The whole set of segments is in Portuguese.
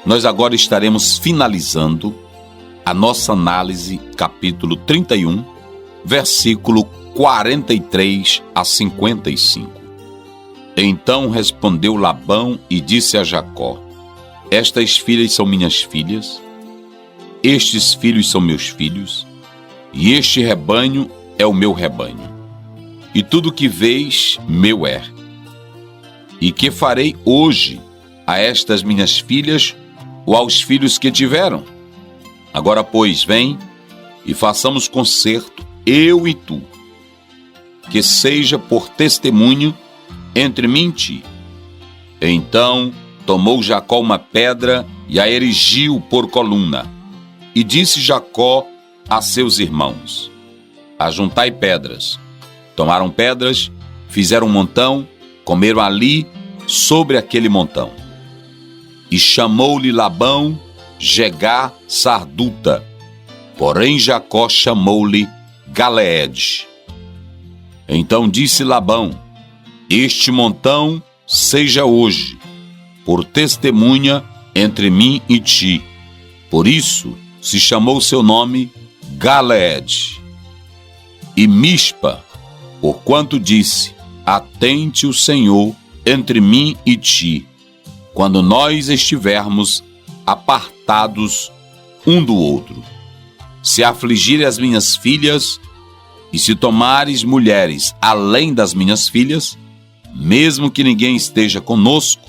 Nós agora estaremos finalizando a nossa análise, capítulo 31, versículo 43 a 55. Então respondeu Labão e disse a Jacó: Estas filhas são minhas filhas, estes filhos são meus filhos, e este rebanho é o meu rebanho, e tudo que vês meu é. E que farei hoje a estas minhas filhas ou aos filhos que tiveram? Agora, pois, vem e façamos concerto, eu e tu, que seja por testemunho entre mim e ti. Então tomou Jacó uma pedra e a erigiu por coluna. E disse Jacó a seus irmãos: Ajuntai pedras. Tomaram pedras, fizeram um montão, comeram ali sobre aquele montão. E chamou-lhe Labão Jegar Sarduta, porém Jacó chamou-lhe Galeede. Então disse Labão: Este montão seja hoje por testemunha entre mim e ti. Por isso se chamou seu nome Galeede. E Mispa, porquanto disse: Atente o Senhor entre mim e ti, quando nós estivermos apartados um do outro. Se afligirem as minhas filhas, e se tomares mulheres além das minhas filhas, mesmo que ninguém esteja conosco,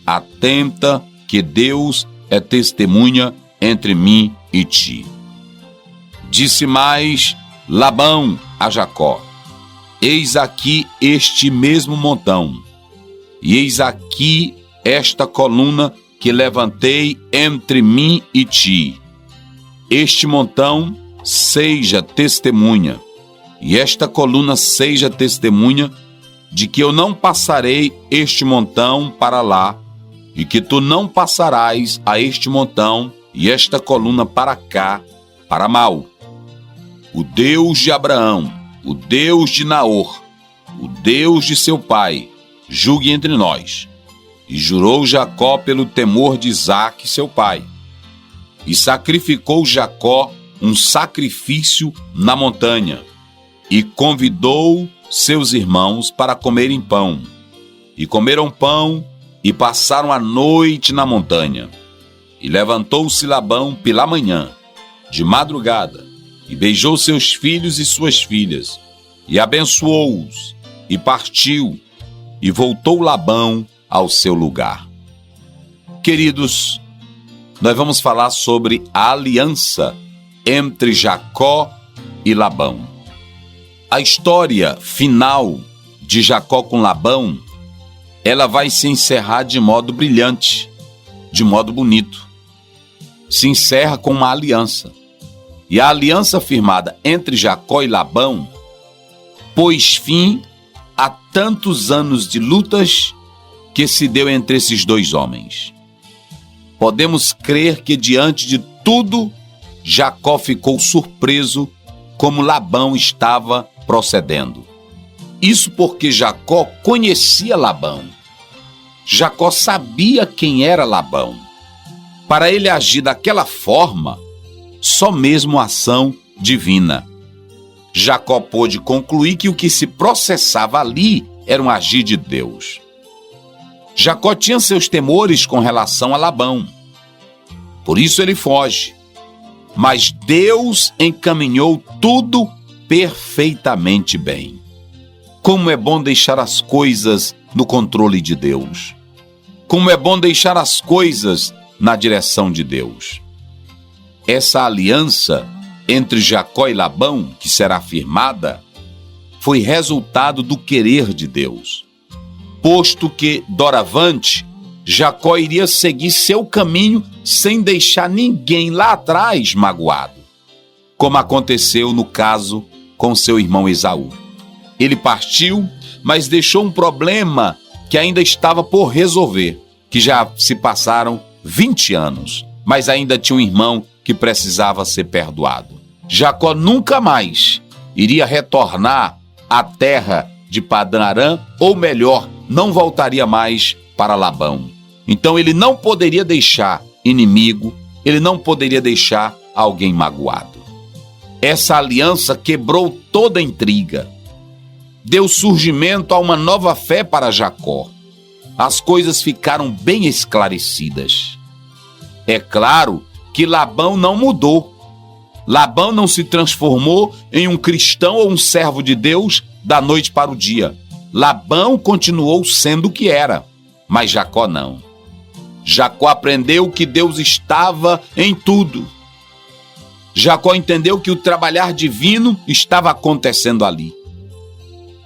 atenta que Deus é testemunha entre mim e ti. Disse mais Labão a Jacó: Eis aqui este mesmo montão, e eis aqui esta coluna que levantei entre mim e ti. Este montão seja testemunha, e esta coluna seja testemunha de que eu não passarei este montão para lá, e que tu não passarás a este montão e esta coluna para cá, para mal. O Deus de Abraão, o Deus de Naor, o Deus de seu pai, julgue entre nós. E jurou Jacó pelo temor de Isaque, seu pai. E sacrificou Jacó um sacrifício na montanha, e convidou seus irmãos para comerem pão. E comeram pão, e passaram a noite na montanha. E levantou-se Labão pela manhã, de madrugada, e beijou seus filhos e suas filhas, e abençoou-os, e partiu, e voltou Labão ao seu lugar. Queridos, nós vamos falar sobre a aliança entre Jacó e Labão. A história final de Jacó com Labão, ela vai se encerrar de modo brilhante, de modo bonito. Se encerra com uma aliança. E a aliança firmada entre Jacó e Labão pôs fim a tantos anos de lutas que se deu entre esses dois homens. Podemos crer que diante de tudo, Jacó ficou surpreso como Labão estava procedendo. Isso porque Jacó conhecia Labão. Jacó sabia quem era Labão. Para ele agir daquela forma, só mesmo ação divina. Jacó pôde concluir que o que se processava ali era um agir de Deus. Jacó tinha seus temores com relação a Labão. Por isso ele foge. Mas Deus encaminhou tudo perfeitamente bem. Como é bom deixar as coisas no controle de Deus. Como é bom deixar as coisas na direção de Deus. Essa aliança entre Jacó e Labão, que será firmada, foi resultado do querer de Deus. Posto que, doravante, Jacó iria seguir seu caminho sem deixar ninguém lá atrás magoado, como aconteceu no caso com seu irmão Esaú. Ele partiu, mas deixou um problema que ainda estava por resolver, que já se passaram 20 anos, mas ainda tinha um irmão que precisava ser perdoado. Jacó nunca mais iria retornar à terra de Padã-Arã, ou melhor, não voltaria mais para Labão. Então ele não poderia deixar inimigo, ele não poderia deixar alguém magoado. Essa aliança quebrou toda a intriga. Deu surgimento a uma nova fé para Jacó. As coisas ficaram bem esclarecidas. É claro que Labão não mudou. Labão não se transformou em um cristão ou um servo de Deus da noite para o dia. Labão continuou sendo o que era, mas Jacó não. Jacó aprendeu que Deus estava em tudo. Jacó entendeu que o trabalhar divino estava acontecendo ali.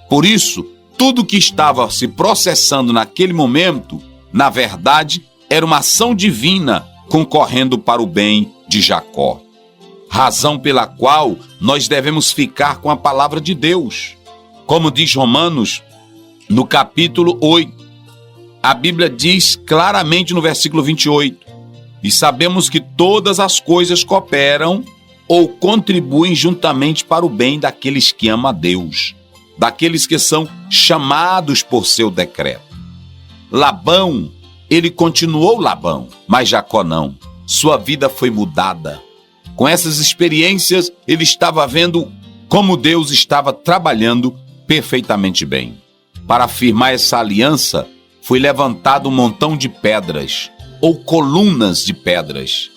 Por isso, tudo que estava se processando naquele momento, na verdade, era uma ação divina concorrendo para o bem de Jacó. Razão pela qual nós devemos ficar com a palavra de Deus. Como diz Romanos, no capítulo 8, a Bíblia diz claramente no versículo 28, e sabemos que todas as coisas cooperam ou contribuem juntamente para o bem daqueles que amam a Deus, daqueles que são chamados por seu decreto. Labão, ele continuou Labão, mas Jacó não. Sua vida foi mudada. Com essas experiências, ele estava vendo como Deus estava trabalhando perfeitamente bem. Para afirmar essa aliança, foi levantado um montão de pedras, ou colunas de pedras.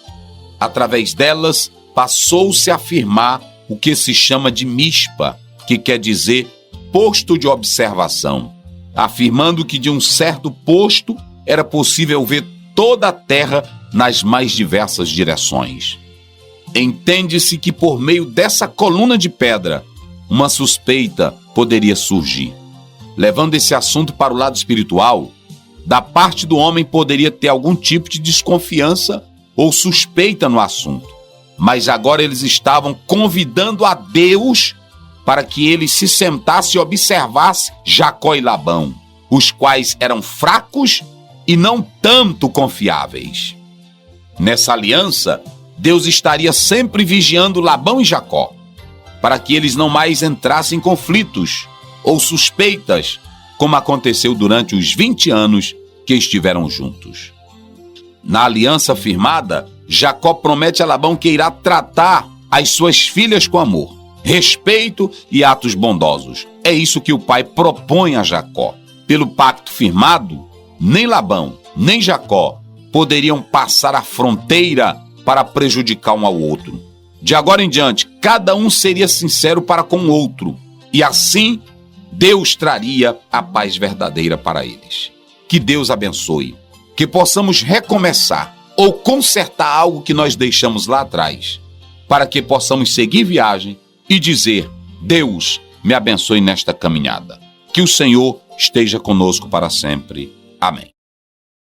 Através delas, passou-se a afirmar o que se chama de mispa, que quer dizer posto de observação, afirmando que de um certo posto era possível ver toda a terra nas mais diversas direções. Entende-se que por meio dessa coluna de pedra, uma suspeita poderia surgir. Levando esse assunto para o lado espiritual, da parte do homem poderia ter algum tipo de desconfiança ou suspeita no assunto. Mas agora eles estavam convidando a Deus para que ele se sentasse e observasse Jacó e Labão, os quais eram fracos e não tanto confiáveis. Nessa aliança, Deus estaria sempre vigiando Labão e Jacó, para que eles não mais entrassem em conflitos ou suspeitas, como aconteceu durante os 20 anos que estiveram juntos. Na aliança firmada, Jacó promete a Labão que irá tratar as suas filhas com amor, respeito e atos bondosos. É isso que o pai propõe a Jacó. Pelo pacto firmado, nem Labão, nem Jacó poderiam passar a fronteira para prejudicar um ao outro. De agora em diante, cada um seria sincero para com o outro, e assim Deus traria a paz verdadeira para eles. Que Deus abençoe, que possamos recomeçar ou consertar algo que nós deixamos lá atrás, para que possamos seguir viagem e dizer: Deus me abençoe nesta caminhada. Que o Senhor esteja conosco para sempre. Amém.